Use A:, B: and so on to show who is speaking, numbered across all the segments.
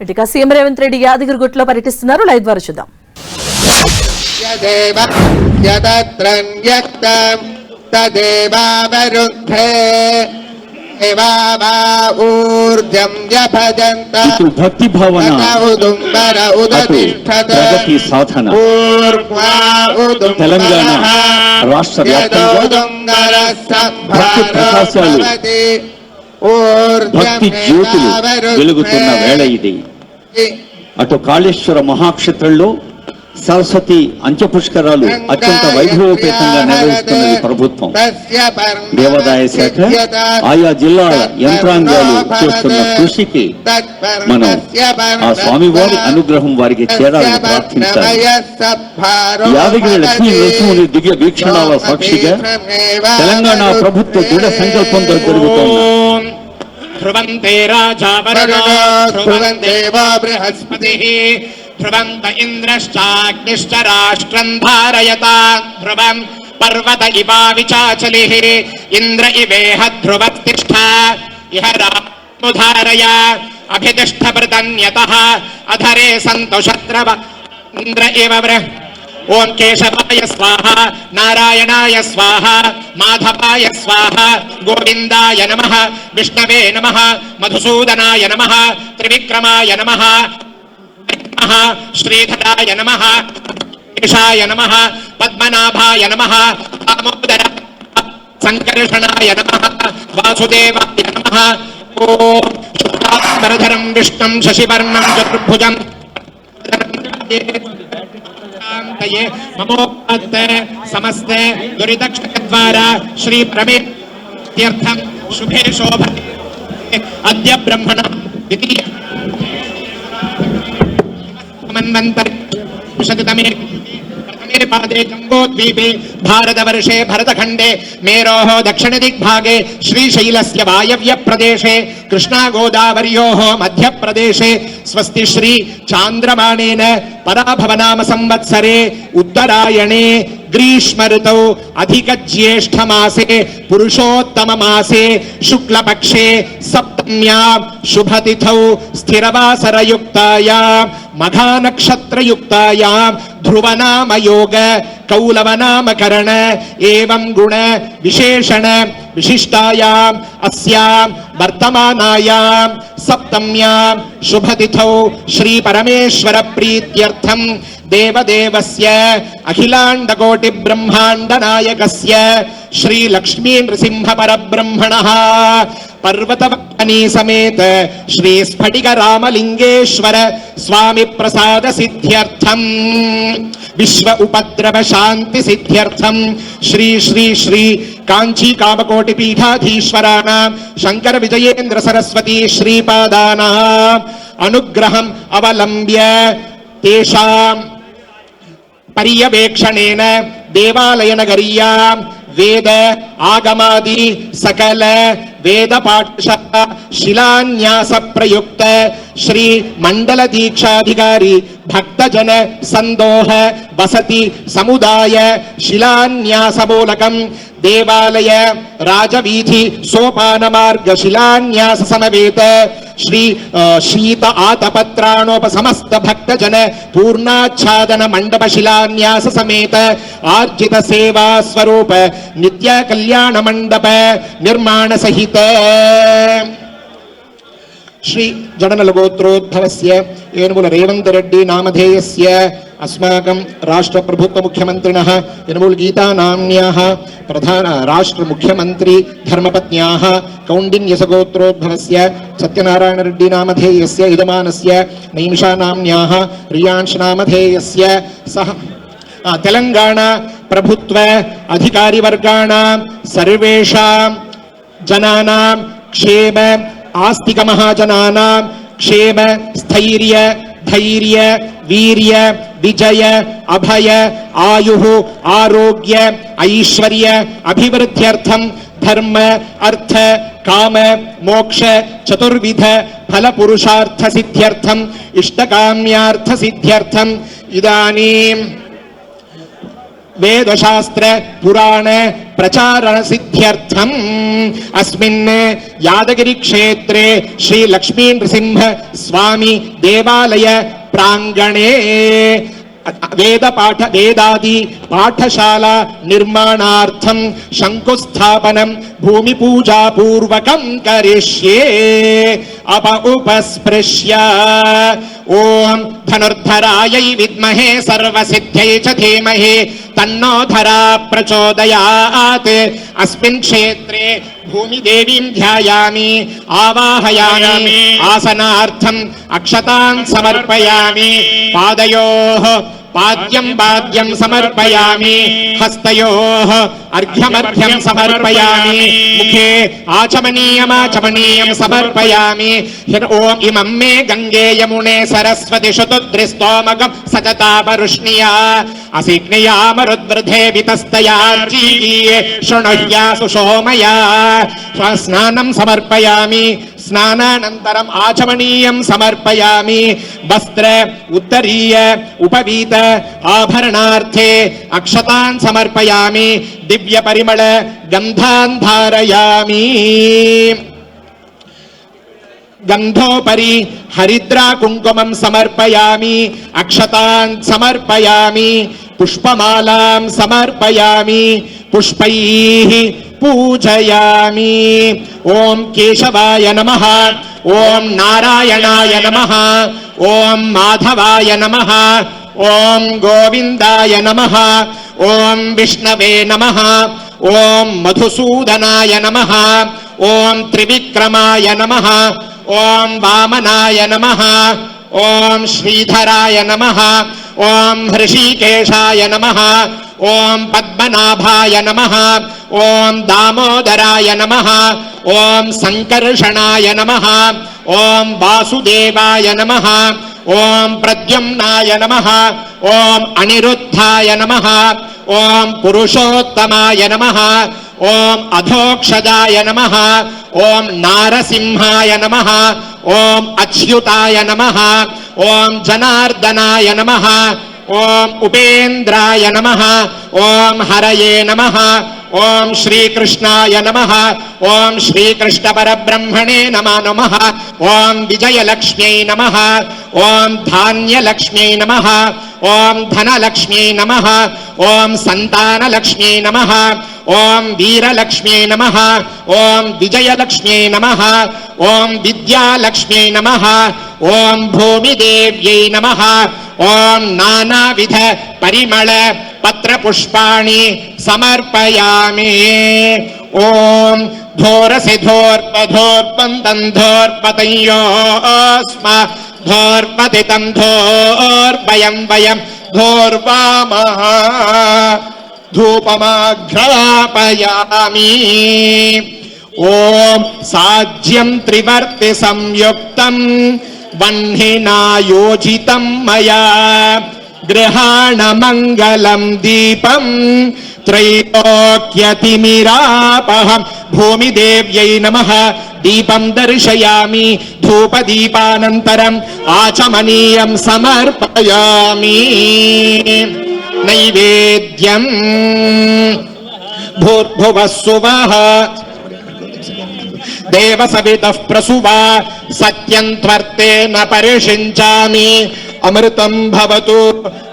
A: ఇటుక సీఎం రేవంత్ రెడ్డి యాదగిరిగుట్టలో పర్యటిస్తున్నారు. లైవ్ ద్వారా చూద్దాం.
B: భక్తి భావన, ప్రగతి సాధన తెలంగాణ రాష్ట్ర వ్యాప్తంగా భక్తి ప్రకాశాలు, భక్తి జ్యోతులు వెలుగుతున్న వేళ ఇది. అటు కాళేశ్వర మహాక్షేత్రంలో సరస్వతి అంత్యపుష్కరాలు అత్యంత వైభవోపేతంగా నిర్వహిస్తున్నది ప్రభుత్వం. దేవాదాయ శాఖ, ఆయా జిల్లాల యంత్రాంగాలు చేస్తున్న కృషికి మనం ఆ స్వామివారి అనుగ్రహం వారికి చేరాలని ప్రార్థించాలి. యాదగిరి లక్ష్మీ నరసింహుని దివ్య వీక్షణాల సాక్షిగా తెలంగాణ ప్రభుత్వ దృఢ సంకల్పంతో జరుగుతోంది.
C: ధ్రువంతే రాజా వరుణో ధ్రువంతే వా బృహస్పతిః ధ్రువంత ఇంద్రశ్చాగ్నిశ్చ రాష్ట్రం ధారయత ధ్రువం పర్వత ఇవా విచాచలిః ఇంద్ర ఇవేహ ధ్రువతిష్ఠ ఇహ రాముధారయ అభితిష్ఠ ప్రతన్యతః అధరే సంతు శత్రవ ఇంద్ర ఇవ ఓం కేశవాయ స్వాహ, నారాయణాయ స్వాహ, మాధవాయ స్వాహ, గోవిందాయ నమః, విష్ణవే నమః, మధుసూదనాయ నమః, త్రివిక్రమాయ నమః, శ్రీధరాయ నమః, కేశాయ నమః, పద్మనాభాయ నమః, దామోదర సంకర్షణాయ నమః, వాసుదేవాయ నమః. ఓం శుక్లాంబరధరం విష్ణుం శశివర్ణం చతుర్భుజం మమోపత్తే సమస్తే దురితక్షద్వారా శ్రీ పరమేశ్వరం శుభే శోభ అద్య బ్రహ్మణ ద్వితీయ మన్వంతరి पादे जम्बोद्वीपे भारतवर्षे भरतखंडे मेरोः दक्षिण दिग्भागे श्रीशैलस्य वायव्य प्रदेशे कृष्णा गोदावर्योः मध्य प्रदेशे स्वस्ति श्री चांद्रमानेन पराभवनाम संवत्सरे उत्तरायणे ग्रीष्म ऋतौ अधिक ज्येष्ठ मासे पुरुषोत्तम मासे शुक्ल पक्षे सप्तम्यां शुभतिथौ स्थिरवासर युक्तायां मघा नक्षत्र युक्तायां ध्रुवनाम योग कौलवनाम करण एवं गुण विशेषण विशिष्टायां अस्यां वर्तमानायां सप्तम्यां शुभतिथौ श्री परमेश्वर प्रीत्यर्थं देवदेवस्य अखिलांडकोटि ब्रह्मांड नायकस्य श्री लक्ष्मी नृसिंह परब्रह्मणः पर्वतवनी समेत श्री स्फटिक रामलिंगेश्वर स्वामी प्रसाद सिद्ध्यर्थम विश्व उपद्रव शांति सिद्ध्यर्थम श्री श्री श्री कांची कामकोटि पीठाधीश्वराणां शंकर विजयेंद्र सरस्वती श्रीपादानां अनुग्रहम् अवलंब्य तेषां पर्यवेक्षणेन देवालय नगरीयां वेद आगमादि सकल वेद पाठशाला शिलान्यास प्रयुक्त श्री मंडल दीक्षाधिकारी भक्तजन संदोह वसति समुदाय शिलान्यास मूलकं देवालय राजवीधि सोपान मार्ग शिलान्यास समवेत श्री शीत आतपत्राणोपसमस्त भक्तजन पूर्णाच्छादन मंडप शिलान्यास समेत आर्जित सेवा स्वरूप नित्य कल्याण मंडप निर्माण सहित श्री जडनल गोत्रोद्भवस्य यनुमूल रेवंत रेड्डी नामधेयस्य अस्माकं राष्ट्र प्रभुत्व मुख्यमंत्रिणः यनुमूल गीता नाम्न्याः प्रधान राष्ट्र मुख्यमंत्री धर्मपत्न्याः कौंडिन्यस गोत्रोद्भवस्य सत्यनारायण रेड्डी नामधेयस्य यजमानस्य नैमिषा नाम्न्याः रियांश नामधेयस्य सह तेलंगाणा प्रभुत्व अधिकारी वर्गाणां सर्वेषां जनानां क्षेम आस्तिक महाजनानां क्षेम स्थैर्य धैर्य वीर्य विजय अभय आयुः आरोग्य ऐश्वर्य अभिवृद्ध्यर्थं धर्म अर्थ काम मोक्ष चतुर्विध फल पुरुषार्थ सिद्ध्यर्थं इष्टकाम्यार्थ सिद्ध्यर्थं इदानीं वेदशास्त्र पुराण प्रचारण सिद्ध्यर्थम अस्मिन् यादगिरी क्षेत्रे श्री लक्ष्मी नृसिंह स्वामी देवालय प्रांगणे वेदादि पाठशाला निर्माणार्थं शंकुस्थापनं भूमि पूजा पूर्वकं करिष्ये उपस्पृश्य ओम धनुर्धरायै विद्महे सर्वसिद्ध्यै च धीमहि तन्नो धरा प्रचोदयात् अस्मिन् क्षेत्रे भूमि देवीं ध्यायामि आवाहयामि आसनार्थम् अक्षतान् समर्पयामि पादयोः पाद्यं पाद्यं समर्पयामि हस्तयोः अर्घ्यमर्घ्यं समर्पयामि मुखे आचमनीयमाचमनीयं समर्पयामि ओम इमं मे गंगे यमुने सरस्वती शुतुद्रिस्तोमगं सतता वरुष्णिया असिग्नया मरुद्वृधे वितस्तयार्जीये शृणुह्या सुषोमया स्नानं समर्पयामि स्नानानन्तरम् आचमनीयं समर्पयामि वस्त्र उत्तरीय उपवीत आभरणार्थे अक्षतान् समर्पयामि दिव्य परिमळ गन्धान् धारयामि गंधोपरि हरिद्रा कुंकुमं समर्पयामि अक्षतान् समर्पयामि पुष्पमालां समर्पयामि पुष्पैः पूजयामि ओम केशवाय नमः ओम नारायणाय नमः ओम माधवाय नमः ओम गोविंदाय नमः ओम विष्णवे नमः ओम मधुसूदनाय नमः ओम त्रिविक्रमाय नमः ओम वामनाय नमः ओम श्रीधराय नमः ओम हृषिकेशाय नमः ओम पद्मनाभाय नमः ओम दामोदराय नमः ओम संकर्षणाय नमः ओम वासुदेवाय नमः ओम प्रद्युम्नाय नमः ओम अनिरुद्धाय नमः ओम पुरुषोत्तमाय नमः ओम अधोक्षजाय नमः ओम नारसिंहाय नमः ओम अच्युताय नमः ओम जनार्दनाय नमः ओम उपेन्द्राय नमः ओम हरये नमः ओम श्रीकृष्णाय नमः ओम श्रीकृष्ण परब्रह्मणे नमः ओम विजयलक्ष्म्यै नमः ओम धान्यलक्ष्म्यै नमः ओम धनलक्ष्म्यै नमः ओम संतानलक्ष्म्यै नमः ओम वीरलक्ष्म्यै नमः ओम विजयलक्ष्म्यै नमः ओम विद्यालक्ष्म्यै नमः ओम भूमिदेव्यै नमः ओम नानाविध परिमळ पत्रपुष्पाणि समर्पयामि ओम धोरसिधोर्पधोर्पन्तन्धोर्पतयोस्म धोर्पतितं धोर्वयं वयं धोर्वामः धूपमाघ्रापयामि ओम साज्यं त्रिवर्ति संयुक्तं वह्निना योजितं मया गृहाण मंगलम दीपं त्रैलोक्यतिमिरापहं भूमिदेव्यै नमः दीपं दर्शयामि धूपदीपानन्तरम् आचमनीयं समर्पयामि नैवेद्यं भूर्भुवः सुवः देवसवितः प्रसुवा सत्यं त्वर्तेन परिषिञ्चामि अमृतं भवतु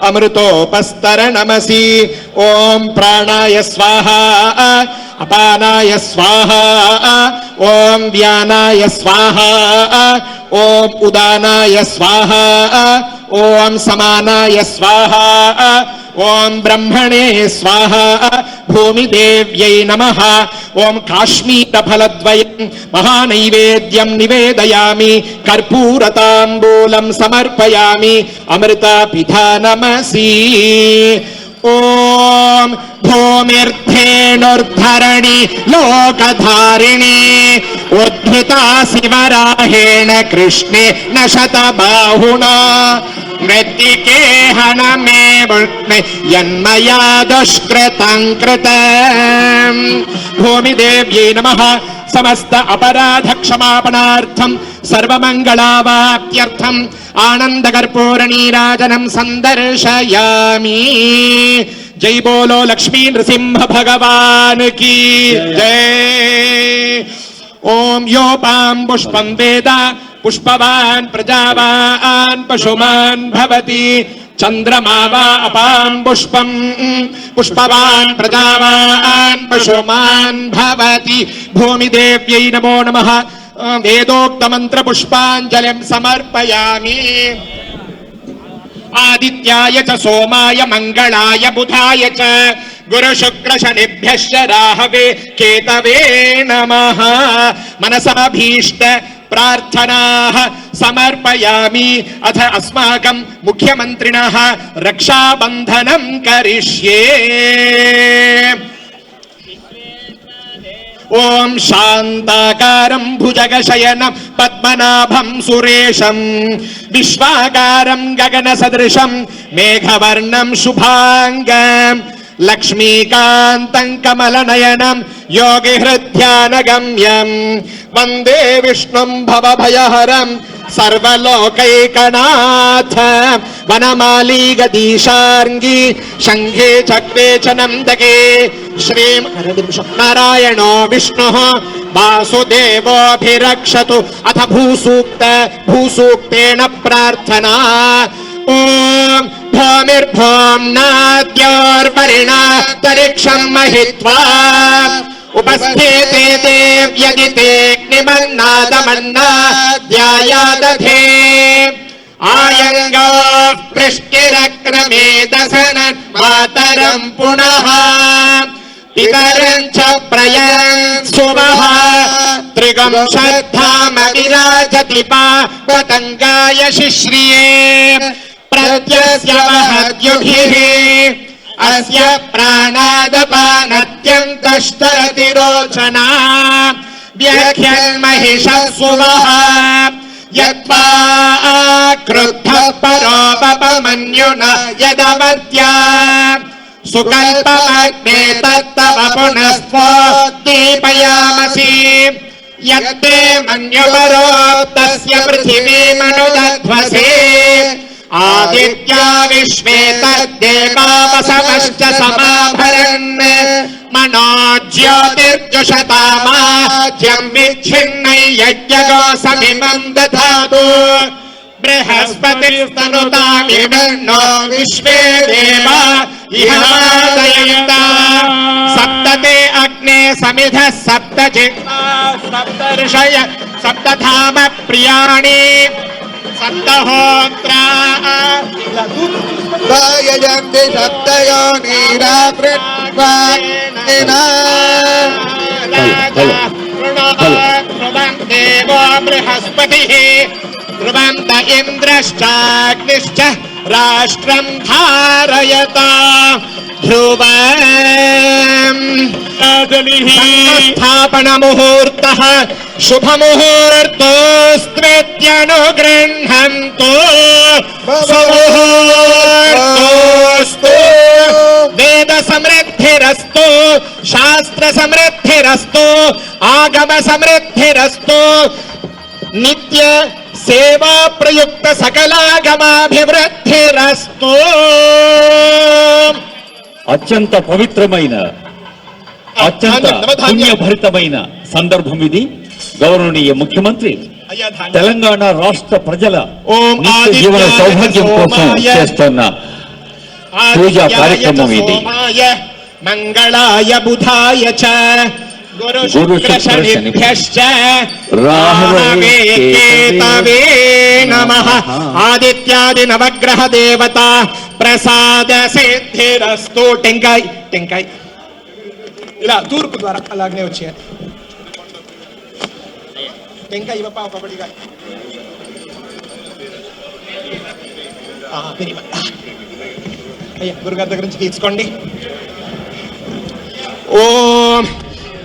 C: अमृतोपस्तरणमसि ओम प्राणाय स्वाहा अपानाय स्वाहा ओम व्यानाय स्वाहा ओम उदानाय स्वाहा ओम समानाय स्वाहा ओम ब्रह्मणे स्वाहा भूमिदेव्यै नमः ओम काश्मीरफलद्वयं महानैवेद्यं निवेदयामि कर्पूरताम्बूलं समर्पयामि अमृतापिधानमसि ओम भूमिर्धेनुर्धरणि लोकधारिणी उद्धृता शिवराहेण कृष्णेन शतबाहुना मृत्तिके हनमे वृष्णे यन्मया दुष्कृतं कृतम् भूमिदेव्यै नमः समस्त अपराध क्षमापणार्थं सर्वमंगलावाप्त्यर्थं आनंद कर्पूर नीराजनं संदर्शयामि जय बोलो लक्ष्मी नृसिंह भगवान की जय। ओम योपां पुष्पं वेद पुष्पवान् प्रजावान् पशुमान् भवति चंद्रमा वा अपां पुष्पं पुष्पवान् प्रजावान् पशुमान् भवति। भूमिदेव्यै नमो नमः। वेदोक्त मंत्र पुष्पांजलिं समर्पयामि। आदित्याय च सोमाय मंगलाय बुधाय च गुरु शुक्र शनिभ्यश्च राहवे केतवे नमः। मनसाभीष्ट प्रार्थनाः समर्पयामि। अथ अस्माकं मुख्यमन्त्रिणः रक्षाबन्धनं करिष्ये। ओम शांताकारं भुजगशयनं पद्मनाभं सुरेशं विश्वाकारं गगनसदृशं मेघवर्णं शुभांगं लक्ष्मीकान्तं कमलनयनं योगिहृद्यानगम्यं वन्दे विष्णुं भवभयहरं सर्वलोकैकनाथ। वनमाली गदीशार्ङ्गी शङ्खे चक्रे च नन्दके श्रीनारायणो विष्णुः वासुदेवोऽभिरक्षतु। अथ भूसूक्तेन प्रार्थना। ओम भूमिर्भूं नाद्योर्वरिणान्तरिक्षं महित्वा उपस्थिते देव्यदितेऽग्निमन्नादमन्नाद्यायादधे आयङ्गो पृष्टिरक्रमे दशनन् मातरं पुनः पितरं च प्रयन्सुवः त्रिगं श्रद्धाम विराजति पावतङ्गाय शिश्रिये प्रत्यस्य वहद्युभिः अस्य प्राणादपानत्यन्तश्चरति रोचना व्याख्यन्महिषः सुवः यत्वा क्रुद्धः परो बपमन्युना यदवत्या सुकल्पमग्ने तत्तव पुनस्त्वोद्दीपयामसि यत्ते मन्युपरोक्तस्य पृथिवीमनुदध्वसे आदित्या विश्वे तद्देवावसवश्च समाभरन् मनो ज्योतिर्जुषतामाज्यं विच्छिन्नै यज्ञगोऽसमिमं दधातु बृहस्पतिस्तनुतामिमन्नो विश्वे देवा इहादयन्ता सप्तते अग्ने समिधः सप्तजिह्वा सप्तर्षय सप्तधाम प्रियाणि सप्तहोत्रा
D: यजन्ति सप्तयोनिरावृत्वाग्निना
C: देवो बृहस्पतिः ध्रुवन्त इन्द्रश्चाग्निश्च राष्ट्रं धारयता ध्रुवम् स्थापन मुहूर्तः शुभ मुहूर्तोऽस्त्वेत्यनुगृह्णन्तु सुमुहूर्तोऽस्तु वेद समृद्धिरस्तु शास्त्र समृद्धिरस्तु आगम समृद्धिरस्तु नित्य सेवा प्रयुक्त सकलागमाभिवृद्धिरस्तु।
B: అత్యంత పవిత్రమైన అత్యంత పుణ్యభరితమైన సందర్భం ఇది. గౌరవనీయ ముఖ్యమంత్రి తెలంగాణ రాష్ట్ర ప్రజల నిత్య జీవన సౌభాగ్యం కోసం చేస్తున్న పూజా కార్యక్రమం ఇది.
C: మంగళాయ బుధాయ చ గురు శుక్ర శనిభ్యశ్చ రాహవే కేతవే నమః. ఆదిత్యాది నవగ్రహ దేవతా ప్రసాద సిద్ధిరస్తు. టెంకాయ్ టెంకాయ్ ఇలా తూర్పు ద్వారా అలాగనే వచ్చేయాలి. టెంకాయ ఇవ్వపా ఒకబడిగా. అయ్యా గురుగారి దగ్గర నుంచి తీసుకోండి. ఓం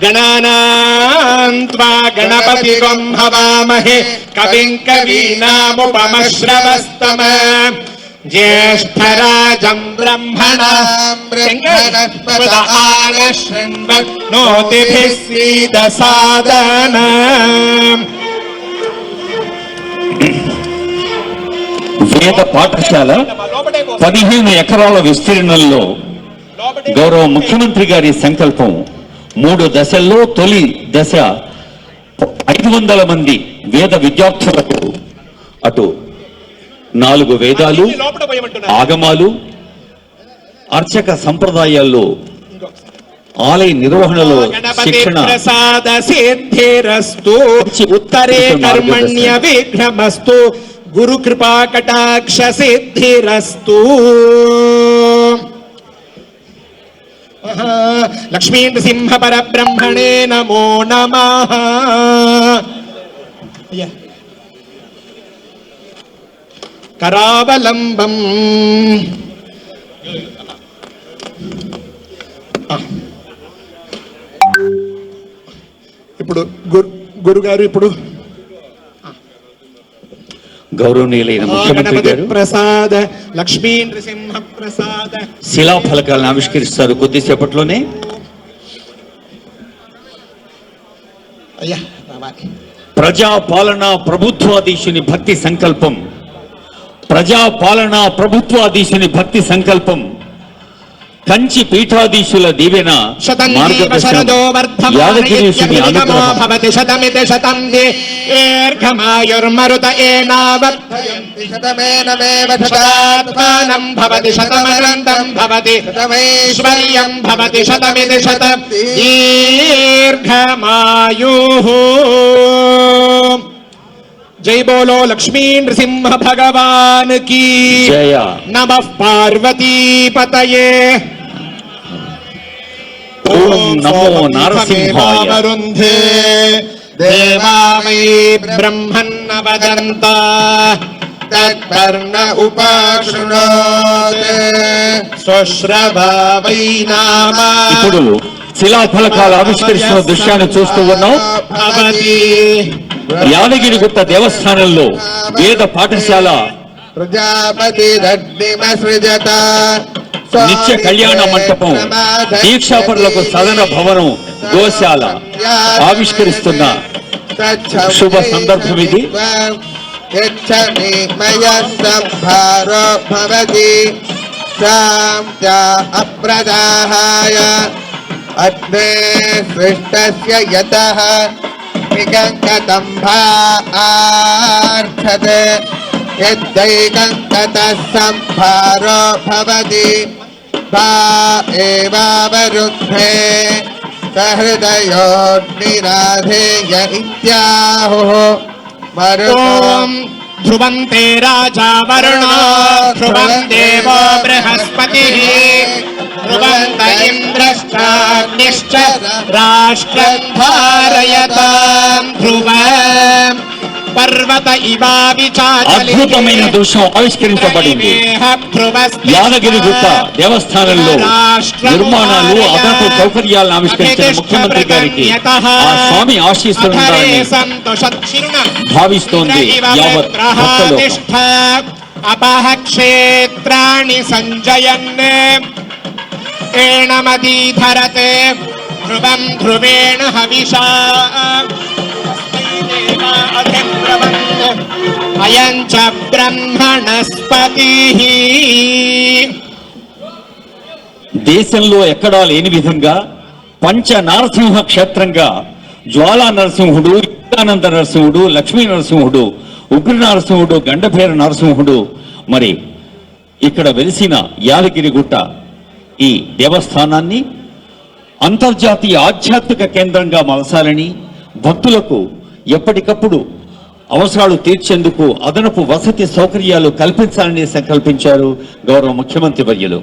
C: గణానాం త్వా గణపతిం హవామహే కవిం కవీనాముపమశ్రవస్తమ జ్యేష్ఠరాజం బ్రహ్మణాం నోతిభిः సీదసాదనం.
B: వేద పాఠశాల 15 ఎకరాల విస్తీర్ణంలో గౌరవ ముఖ్యమంత్రి గారి సంకల్పం 3 దశల్లో తొలి దశ 500 మంది వేద విద్యార్థులకు అటు 4 వేదాలు, ఆగమాలు, అర్చక సంప్రదాయాల్లో ఆలయ నిర్వహణలో శిక్షణ,
C: ప్రసాద సిద్ధిరస్తు ఉత్తరే కర్మణ్య విఘ్నమస్తు గురు కృపా కటాక్ష సిద్ధిరస్తు. లక్ష్మీ నృసింహ పరబ్రహ్మణే నమో నమః. కరావలంబం ఇప్పుడు గురుగారు ఇప్పుడు
B: గౌరవనీయులైన ముఖ్యమంత్రి గారు
C: ప్రసాద లక్ష్మీ నృసింహ ప్రసాద
B: శిలాఫలకాలను ఆవిష్కరిస్తారు కొద్దిసేపట్లోనే.
C: అయ్యా రావాలి.
B: ప్రజాపాలన ప్రభుత్వాధీశుని భక్తి సంకల్పం, ప్రజాపాలన ప్రభుత్వాధీశుని భక్తి సంకల్పం, కంచి పీఠాధీశుల దీవెన, మార్గదర్శనం, యాదగిరీశుని అనుగ్రహం.
C: భవతి శతమితి శతం దీర్ఘమాయుర్మరుత ఏనావర్ధయంతి శతమేనమేవ శతాత్మానం భవతి శతమనంతం భవతి శతమైశ్వర్యం భవతి శతమితి శతం దీర్ఘమాయుః. జై బోలో లక్ష్మీ నృసింహ భగవాన్ కీ
B: జయ.
C: నమః పార్వతీపతయే.
B: ఓం నమో నారసింహాయ.
C: వరుంధే దేవా వై బ్రహ్మన్న వదంత తత్కర్ణ ఉపాశృణోతే స్వశ్రవా వై నామ.
B: ఇప్పుడు శిలాఫలకాలు ఆవిష్కరిస్తున్న దృశ్యాన్ని చూస్తూ ఉన్నాం.
C: భవతి
B: యాదగిరిగుట్ట దేవస్థానంలో వేద పాఠశాల,
D: ప్రజాపతి సృజత
B: నిత్య కళ్యాణ మంటపం, దీక్షాపరులకు సదన భవనం, గోశాల ఆవిష్కరిస్తున్న శుభ సందర్భం ఇది.
D: సంభారో భవతి అప్రదాహాయ అగ్నే సృష్టస్య యతః విగంగతంభార్థతే యద్దైకంగతః సంభారో భవతి భా ఏవావరుద్ధే సహృదయోర్నిరాధేయ ఇత్యాహుః.
C: ఓం ధ్రువంతే రాజా వరుణో ధ్రువం దేవో బృహస్పతిః ధ్రువంత ఇంద్రశ్చాగ్నిశ్చ రాష్ట్రం ధారయతాం ధ్రువం పర్వత ఇవావిచాచలి.
B: అద్భుతమైన దృశ్యం ఆవిష్కరించబడింది. యాదగిరిగుట్ట దేవస్థానంలో నిర్మాణాలు, అదనపు సౌకర్యాలను ఆవిష్కరించిన ముఖ్యమంత్రి గారికి ఆ స్వామి ఆశీస్సులుండాలని భావిస్తోంది యావత్ భక్తలోకం.
C: అపహ క్షేత్రాణి సంజయన్ ఏణమదీధరతే ధ్రువం ధ్రువేణ హవిషా అయం చ బ్రహ్మణస్పతిః.
B: దేశంలో ఎక్కడా లేని విధంగా పంచ నారసింహ క్షేత్రంగా జ్వాలా నరసింహుడు, యుగానంద నరసింహుడు, లక్ష్మీ నరసింహుడు, ఉగ్ర నరసింహుడు, గండభేర నరసింహుడు మరి ఇక్కడ వెలిసిన యాదగిరిగుట్ట ఈ దేవస్థానాన్ని అంతర్జాతీయ ఆధ్యాత్మిక కేంద్రంగా మలసాలని, భక్తులకు ఎప్పటికప్పుడు అవసరాలు తీర్చేందుకు అదనపు వసతి సౌకర్యాలు కల్పించాలని సంకల్పించారు గౌరవ ముఖ్యమంత్రి వర్యులు.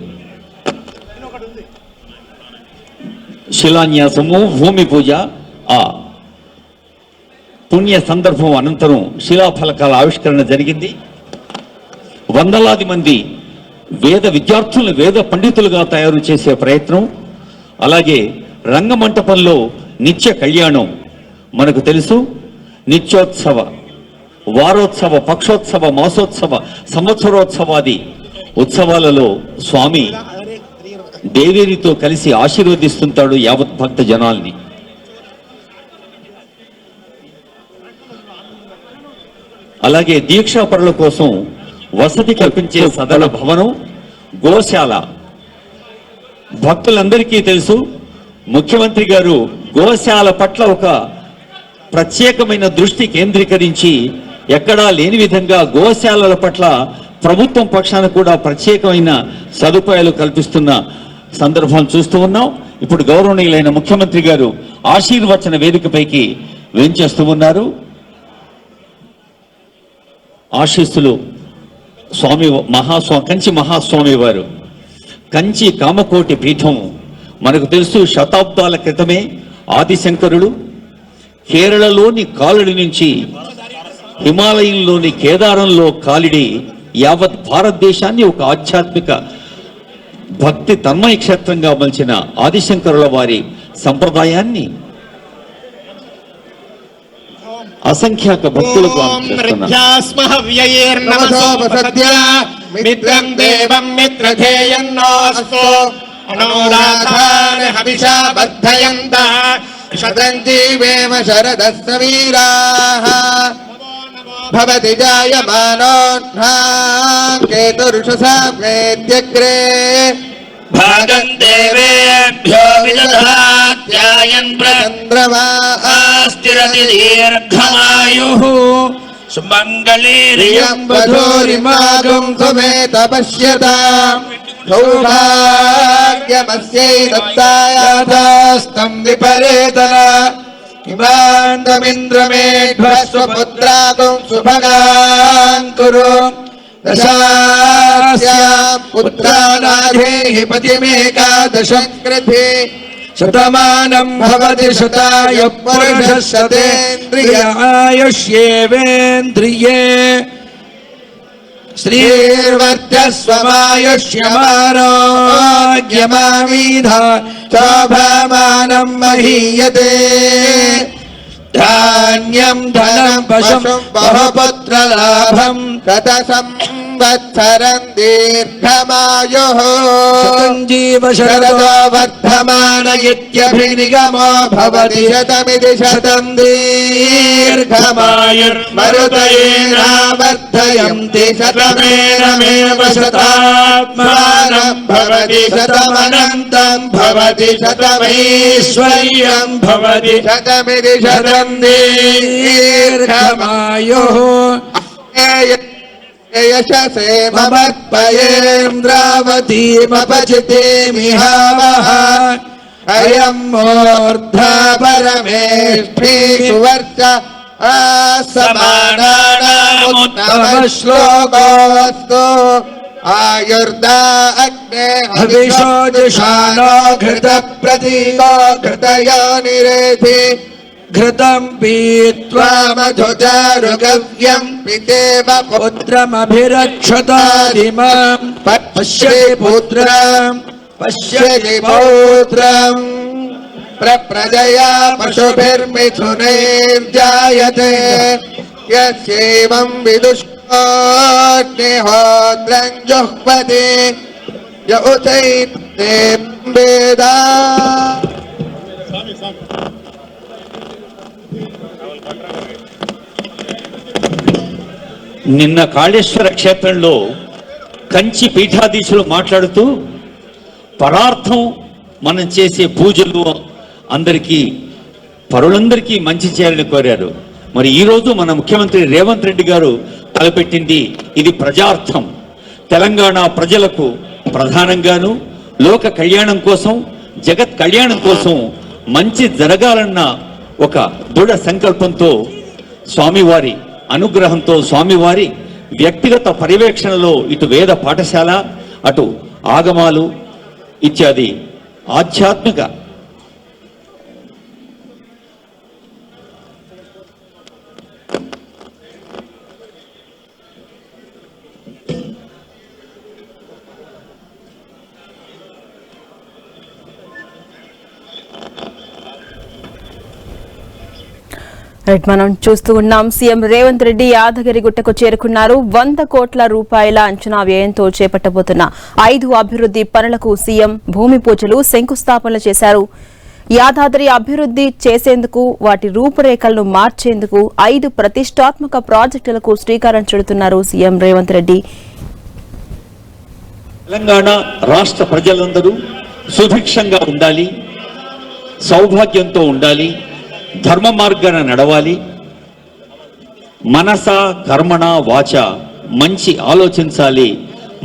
B: శిలాన్యాసము, భూమి పూజ, ఆ పుణ్య సందర్భం అనంతరం శిలాఫలకాల ఆవిష్కరణ జరిగింది. వందలాది మంది వేద విద్యార్థులను వేద పండితులుగా తయారు చేసే ప్రయత్నం, అలాగే రంగమంటపంలో నిత్య కళ్యాణం. మనకు తెలుసు, నిత్యోత్సవ, వారోత్సవ, పక్షోత్సవ, మాసోత్సవ, సంవత్సరోత్సవాది ఉత్సవాలలో స్వామి దేవేరితో కలిసి ఆశీర్వదిస్తుంటాడు యావత్ భక్త జనాల్ని. అలాగే దీక్షాపరుల కోసం వసతి కల్పించే సదన భవనం, గోశాల భక్తులందరికీ తెలుసు, ముఖ్యమంత్రి గారు గోశాల పట్ల ఒక ప్రత్యేకమైన దృష్టి కేంద్రీకరించి ఎక్కడా లేని విధంగా గోశాలల పట్ల ప్రభుత్వం పక్షాన కూడా ప్రత్యేకమైన సదుపాయాలు కల్పిస్తున్న సందర్భం చూస్తూ ఉన్నాం. ఇప్పుడు గౌరవనీయులైన ముఖ్యమంత్రి గారు ఆశీర్వచన వేదికపైకి వేంచేస్తూ ఉన్నారు. ఆశీస్సులు స్వామి కంచి మహాస్వామి వారు, కంచి కామకోటి పీఠం మనకు తెలుసు. శతాబ్దాల క్రితమే ఆదిశంకరుడు కేరళలోని కాలడి నుంచి హిమాలయంలోని కేదారంలో కాలిడి యావత్ భారతదేశాన్ని ఒక ఆధ్యాత్మిక భక్తి తన్మయ క్షేత్రంగా మలిచిన ఆదిశంకరుల వారి సంప్రదాయాన్ని అసంఖ్యాక భక్తులకు
D: భవతి జాయమానోర్షసాగ్రే
C: భాగం దేవేభ్యో విదధాత్యాయన్ ప్రచంద్రమాస్తిరతి దీర్ఘమాయుః సుమంగళీరియం వధూరిమాగం సుమేత పశ్యతాం సౌభాగ్యమస్యై దత్తాయాదాస్తం విపరేతన ఇమాందమింద్రమేఢ్వస్వపుత్రాగం సుభగాన్ కురు దశాస్యాం పుత్రానాధేహి పతిమేకాదశం కృధి శతమానం భవతి శతాయ పురుషः శతేంద్రియ ఆయుష్యేవేంద్రియే శ్రీర్వర్చస్వమాయుష్యమారోగ్యమామీధ శోభమానం మహీయతే ధాన్యం ధనం పశుం బహుపుత్రలాభం శత సంవత్సరం దీర్ఘమాయుః శరదో వర్ధమాన ఇత్యభినిగమో భవతి శతమితి శతం దీర్ఘమాయుర్మరుతయేనావర్ధయంతి శతమేనమేవ శతాత్మానం భవతి శతమనంతం భవతి శతమైశ్వర్యం భవతి శతమితి శతం దీర్ఘమాయుః యశసే మమర్పయేంద్రావతీమపచితేమిహావః అయం మూర్ధా పరమేష్ఠీ సువర్చ సమానానాముత్తమః శ్లోకోऽస్తు ఆయుర్దా అగ్నే హవిషో జుషానో ఘృత ప్రతీకో ఘృతయో నిరేధి ఘృతం పీత్వా మధుచారుగవ్యం పితేవ పుత్రమభిరక్షతాదిమాం పశ్యతి పుత్రం పశ్యతి పౌత్రం ప్రజయా పశుభిర్మిథునైర్జాయతే యస్యేవం విదుష్కోऽగ్నిహోత్రం జుహ్వతి య ఉచైతే వేదా.
B: నిన్న కాళేశ్వర క్షేత్రంలో కంచి పీఠాధీశులు మాట్లాడుతూ పరార్థం మనం చేసే పూజలు అందరికీ పరులందరికీ మంచి చేయాలని కోరారు. మరి ఈరోజు మన ముఖ్యమంత్రి రేవంత్ రెడ్డి గారు తలపెట్టింది ఇది ప్రజార్థం. తెలంగాణ ప్రజలకు ప్రధానంగాను లోక కళ్యాణం కోసం, జగత్ కళ్యాణం కోసం మంచి జరగాలన్న ఒక దృఢ సంకల్పంతో స్వామివారి అనుగ్రహంతో స్వామివారి వ్యక్తిగత పర్యవేక్షణలో ఇటు వేద పాఠశాల, అటు ఆగమాలు ఇత్యాది ఆధ్యాత్మిక
A: మనం చూస్తూ ఉన్నాం. సీఎం రేవంత్ రెడ్డి యాదగిరిగుట్టకు చేరుకున్నారు. 100 కోట్ల రూపాయల అంచనా వ్యయంతో చేపట్టబోతున్న 5 అభివృద్ధి పనులకు సీఎం భూమి పూజలు, శంకుస్థాపనలు చేశారు. యాదాద్రి అభివృద్ధి చేసేందుకు, వాటి రూపురేఖలను మార్చేందుకు 5 ప్రతిష్టాత్మక ప్రాజెక్టులకు శ్రీకారం చుడుతున్నారు సీఎం రేవంత్ రెడ్డి.
B: తెలంగాణ రాష్ట్ర ప్రజలందరూ సుభిక్షంగా ఉండాలి, సౌభాగ్యంతో ఉండాలి, ధర్మ మార్గాన నడవాలి, మనస కర్మణ వాచ మంచి ఆలోచించాలి,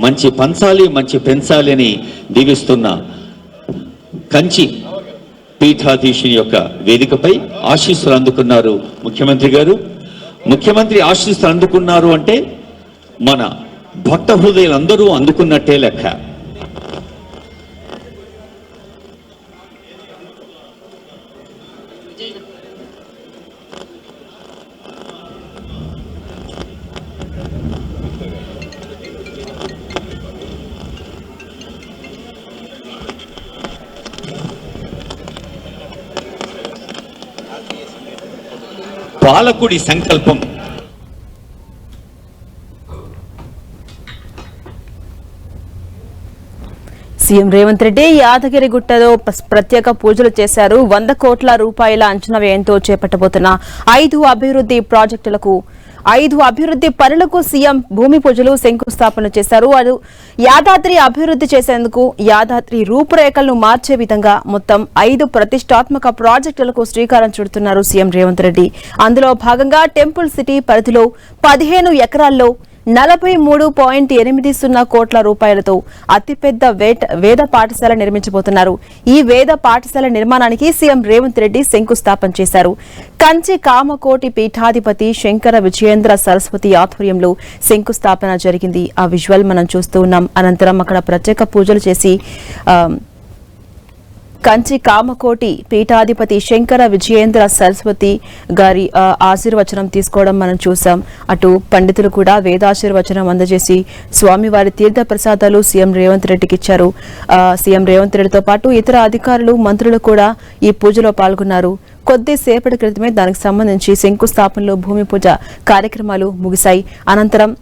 B: మంచి పంచాలి, మంచి పెంచాలి అని దీవిస్తున్న కంచి పీఠాధీశుని యొక్క వేదికపై ఆశీస్సులు అందుకున్నారు ముఖ్యమంత్రి గారు. ముఖ్యమంత్రి ఆశీస్సులు అందుకున్నారు అంటే మన భక్త హృదయాలందరూ అందుకున్నట్టే లెక్క. పాలకుడి సంకల్పం
A: సీఎం రేవంత్ రెడ్డి యాదగిరిగుట్టలో ప్రత్యేక పూజలు చేశారు. 100 కోట్ల రూపాయల అంచనా వ్యయంతో చేపట్టబోతున్న 5 అభివృద్ధి పనులకు సీఎం భూమి పూజలు శంకుస్థాపన చేశారు. అది యాదాద్రి అభివృద్ధి చేసేందుకు యాదాద్రి రూపురేఖలను మార్చే విధంగా మొత్తం 5 ప్రతిష్టాత్మక ప్రాజెక్టులకు శ్రీకారం చుడుతున్నారు సీఎం రేవంత్ రెడ్డి. అందులో భాగంగా టెంపుల్ సిటీ పరిధిలో 15 ఎకరాల్లో 43.80 కోట్ల రూపాయలతో అతిపెద్ద వేద పాఠశాల నిర్మించబోతున్నారు. ఈ వేద పాఠశాల నిర్మాణానికి సీఎం రేవంత్ రెడ్డి శంకుస్థాపన చేశారు. కంచి కామకోటి పీఠాధిపతి శంకర విజయేంద్ర సరస్వతి ఆధ్వర్యంలో శంకుస్థాపన జరిగింది. ఆ విజువల్ మనం చూస్తూ ఉన్నాం. అనంతరం అక్కడ ప్రత్యేక పూజలు చేసి కంచి కామకోటి పీఠాధిపతి శంకర విజయేంద్ర సరస్వతి గారి ఆశీర్వచనం తీసుకోవడం మనం చూసాం. అటు పండితులు కూడా వేదాశీర్వచనం అందజేసి స్వామివారి తీర్థ ప్రసాదాలు సీఎం రేవంత్ రెడ్డికి ఇచ్చారు. సీఎం రేవంత్ రెడ్డితో పాటు ఇతర అధికారులు, మంత్రులు కూడా ఈ పూజలో పాల్గొన్నారు. కొద్దిసేపటి క్రితమే దానికి సంబంధించి శంకుస్థాపనలో భూమి పూజ కార్యక్రమాలు ముగిశాయి. అనంతరం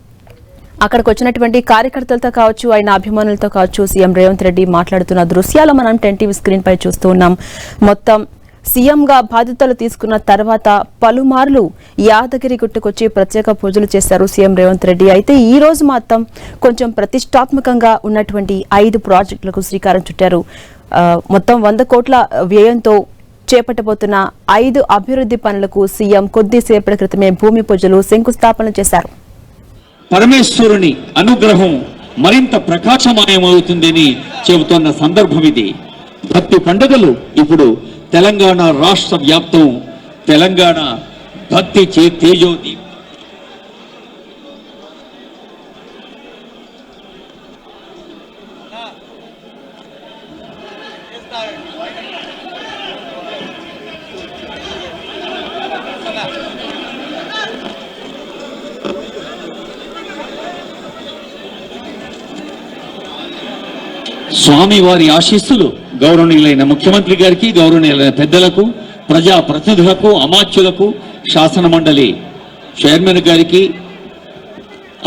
A: అక్కడికి వచ్చినటువంటి కార్యకర్తలతో కావచ్చు, ఆయన అభిమానులతో కావచ్చు, సీఎం రేవంత్ రెడ్డి మాట్లాడుతున్న దృశ్యాలు మనం 10 టీవీ స్క్రీన్ పై చూస్తూ ఉన్నాం. మొత్తం సీఎంగా బాధ్యతలు తీసుకున్న తర్వాత పలుమార్లు యాదగిరిగుట్టకొచ్చి ప్రత్యేక పూజలు చేశారు సీఎం రేవంత్ రెడ్డి. అయితే ఈ రోజు మాత్రం కొంచెం ప్రతిష్టాత్మకంగా ఉన్నటువంటి 5 ప్రాజెక్టులకు శ్రీకారం చుట్టారు. మొత్తం 100 కోట్ల వ్యయంతో చేపట్టబోతున్న 5 అభివృద్ధి పనులకు సీఎం కొద్దిసేపటి క్రితమే భూమి పూజలు శంకుస్థాపన చేశారు.
B: పరమేశ్వరుని అనుగ్రహం మరింత ప్రకాశమాయమవుతుందని చెబుతున్న సందర్భం ఇది. భక్తి పండుగలు ఇప్పుడు తెలంగాణ రాష్ట్ర వ్యాప్తం. తెలంగాణ భక్తి తేజోది. స్వామివారి ఆశీస్సులు గౌరవనీయులైన ముఖ్యమంత్రి గారికి, గౌరవనీయులైన పెద్దలకు, ప్రజా ప్రతినిధులకు, అమాత్యులకు, శాసన మండలి చైర్మన్ గారికి,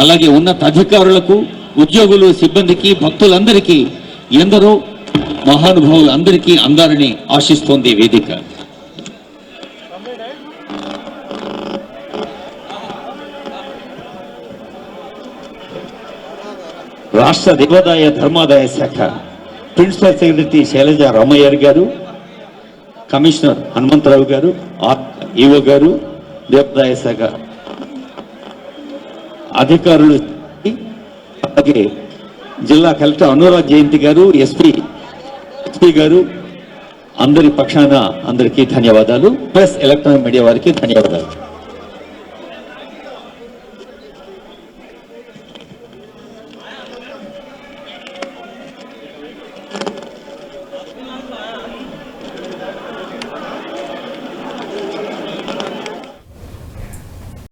B: అలాగే ఉన్నత అధికారులకు, ఉద్యోగులు, సిబ్బందికి, భక్తులందరికీ, ఎందరో మహానుభావులందరికీ అందాలని ఆశిస్తోంది వేదిక. రాష్ట్ర దేవాదాయ ధర్మాదాయ శాఖ ప్రిన్సిపల్ సెక్రటరీ శైలజ రామయ్య గారు, కమిషనర్ హనుమంతరావు గారు, ఈఓ గారు, దేవాదాయ శాఖ అధికారులు, అలాగే జిల్లా కలెక్టర్ అనురాగ్ జయంతి గారు, ఎస్పీ గారు, అందరి పక్షాన అందరికీ ధన్యవాదాలు. ప్రెస్ ఎలక్ట్రానిక్ మీడియా వారికి ధన్యవాదాలు.